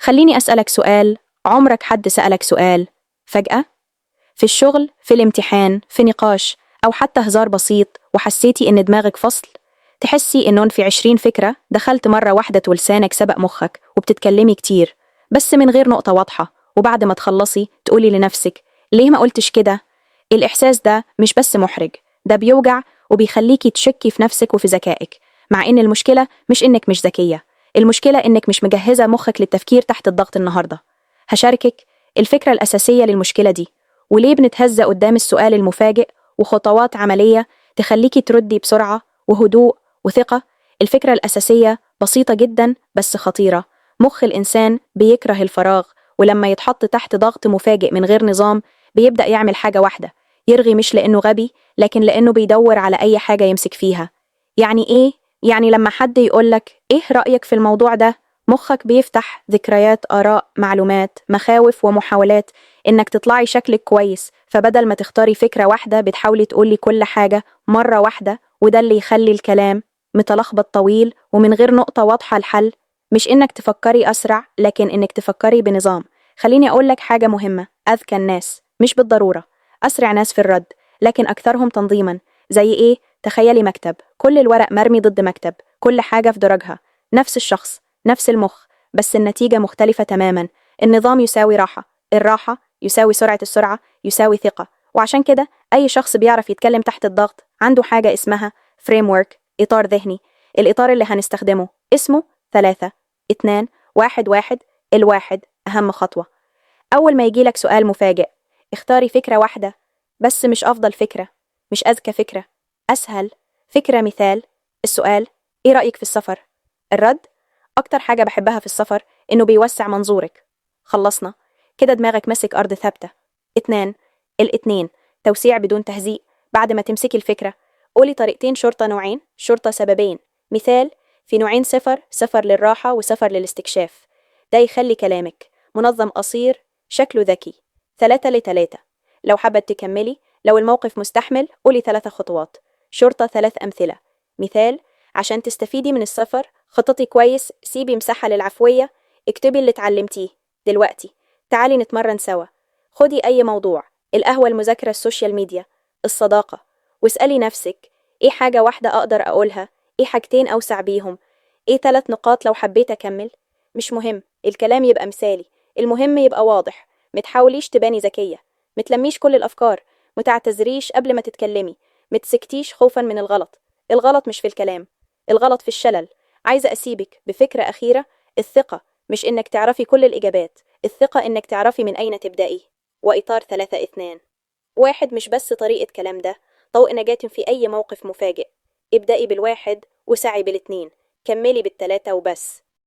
خليني أسألك سؤال. عمرك حد سألك سؤال فجأة؟ في الشغل، في الامتحان، في نقاش، أو حتى هزار بسيط وحسيتي إن دماغك فصل؟ تحسي إنه في 20 فكرة دخلت مرة واحدة ولسانك سبق مخك وبتتكلمي كتير بس من غير نقطة واضحة، وبعد ما تخلصي تقولي لنفسك ليه ما قلتش كده؟ الإحساس ده مش بس محرج، ده بيوجع وبيخليكي تشكي في نفسك وفي ذكائك، مع إن المشكلة مش إنك مش ذكية، المشكلة إنك مش مجهزة مخك للتفكير تحت الضغط النهاردة. هشاركك الفكرة الأساسية للمشكلة دي، وليه بنتهز قدام السؤال المفاجئ، وخطوات عملية تخليكي تردي بسرعة وهدوء وثقة. الفكرة الأساسية بسيطة جدا بس خطيرة. مخ الإنسان بيكره الفراغ، ولما يتحط تحت ضغط مفاجئ من غير نظام بيبدأ يعمل حاجة واحدة: يرغي، مش لأنه غبي لكن لأنه بيدور على أي حاجة يمسك فيها. يعني إيه؟ يعني لما حد يقولك إيه رأيك في الموضوع ده، مخك بيفتح ذكريات، آراء، معلومات، مخاوف، ومحاولات إنك تطلعي شكلك كويس، فبدل ما تختاري فكرة واحدة بتحاولي تقولي كل حاجة مرة واحدة، وده اللي يخلي الكلام متلخبط طويل ومن غير نقطة واضحة. الحل مش إنك تفكري أسرع، لكن إنك تفكري بنظام. خليني أقولك حاجة مهمة: أذكى الناس مش بالضرورة أسرع ناس في الرد، لكن أكثرهم تنظيما. زي إيه؟ تخيلي مكتب، كل الورق مرمي ضد مكتب، كل حاجة في درجها، نفس الشخص، نفس المخ، بس النتيجة مختلفة تماما. النظام يساوي راحة، الراحة يساوي سرعة، السرعة يساوي ثقة. وعشان كده أي شخص بيعرف يتكلم تحت الضغط عنده حاجة اسمها framework، إطار ذهني. الإطار اللي هنستخدمه اسمه 3 2 1 1. الواحد أهم خطوة. أول ما يجيلك سؤال مفاجئ اختاري فكرة واحدة بس، مش أفضل فكرة، مش أذكى فكرة، أسهل فكرة. مثال السؤال: إيه رأيك في السفر؟ الرد: أكتر حاجة بحبها في السفر إنه بيوسع منظورك. خلصنا كده، دماغك مسك أرض ثابتة. 2 الاتنين، توسيع بدون تهزيء. بعد ما تمسكي الفكرة قولي طريقتين شرطة، نوعين شرطة، سببين. مثال: في نوعين سفر، سفر للراحة وسفر للاستكشاف. ده يخلي كلامك منظم، قصير، شكله ذكي. 3 ل3. لو حابة تكملي، لو الموقف مستحمل قولي 3 خطوات، شرطة 3 أمثلة. مثال: عشان تستفيدي من السفر خططي كويس، سيبي مساحة للعفوية، اكتبي اللي اتعلمتيه دلوقتي، تعالي نتمرن سوا. خدي أي موضوع: القهوة، المذاكرة، السوشيال ميديا، الصداقة، واسألي نفسك: إيه حاجة واحدة أقدر أقولها؟ إيه حاجتين أوسع بيهم؟ إيه 3 نقاط لو حبيت أكمل؟ مش مهم الكلام يبقى مثالي، المهم يبقى واضح. متحاوليش تباني ذكية، متلميش كل الأفكار، متعتذريش قبل ما تتكلمي، متسكتيش خوفا من الغلط. الغلط مش في الكلام، الغلط في الشلل. عايزة أسيبك بفكرة أخيرة: الثقة مش إنك تعرفي كل الإجابات، الثقة إنك تعرفي من أين تبدأي. وإطار 3 2 1 مش بس طريقة كلام، ده طوق نجاة في أي موقف مفاجئ. ابدأي بالواحد وسعي بالاتنين، كملي بالتلاتة وبس.